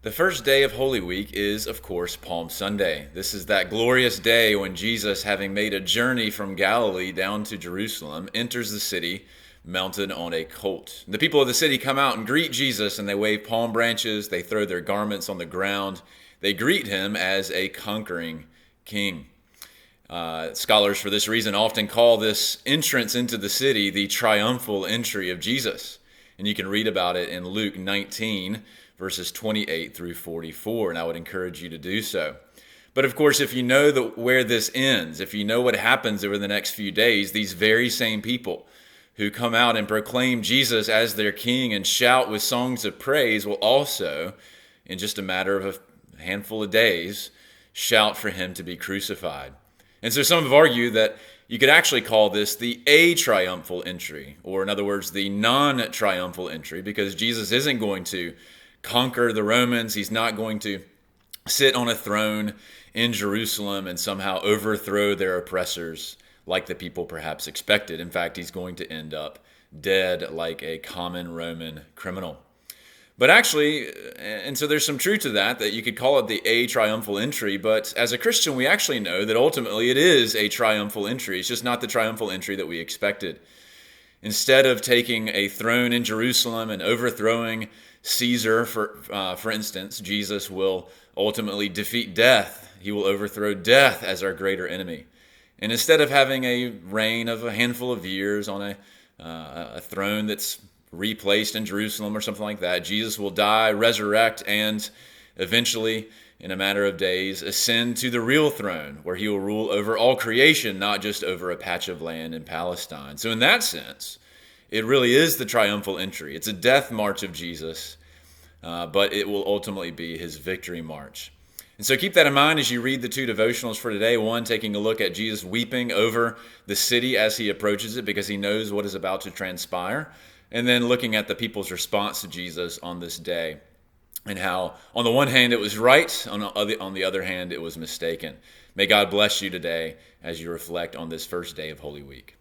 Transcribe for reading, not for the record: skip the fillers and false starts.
The first day of Holy Week is, of course, Palm Sunday. This is that glorious day when Jesus, having made a journey from Galilee down to Jerusalem, enters the city mounted on a colt. The people of the city come out and greet Jesus, and they wave palm branches. They throw their garments on the ground. They greet him as a conquering king. Scholars, for this reason, often call this entrance into the city the triumphal entry of Jesus. And you can read about it in Luke 19, verses 28 through 44, and I would encourage you to do so. But of course, if you know where this ends, if you know what happens over the next few days, these very same people who come out and proclaim Jesus as their king and shout with songs of praise will also, in just a matter of a handful of days, shout for him to be crucified. And so some have argued that you could actually call this the a-triumphal entry, or in other words, the non-triumphal entry, because Jesus isn't going to conquer the Romans. He's not going to sit on a throne in Jerusalem and somehow overthrow their oppressors like the people perhaps expected. In fact, he's going to end up dead like a common Roman criminal. But actually, and so there's some truth to that you could call it the a-triumphal entry, but as a Christian, we actually know that ultimately it is a triumphal entry. It's just not the triumphal entry that we expected. Instead of taking a throne in Jerusalem and overthrowing Caesar, for instance, Jesus will ultimately defeat death. He will overthrow death as our greater enemy. And instead of having a reign of a handful of years on a throne that's replaced in Jerusalem or something like that, Jesus will die, resurrect, and eventually, in a matter of days, ascend to the real throne where he will rule over all creation, not just over a patch of land in Palestine. So in that sense, it really is the triumphal entry. It's a death march of Jesus, but it will ultimately be his victory march. And so keep that in mind as you read the two devotionals for today. One, taking a look at Jesus weeping over the city as he approaches it because he knows what is about to transpire. And then looking at the people's response to Jesus on this day and how, on the one hand, it was right, on the other hand, it was mistaken. May God bless you today as you reflect on this first day of Holy Week.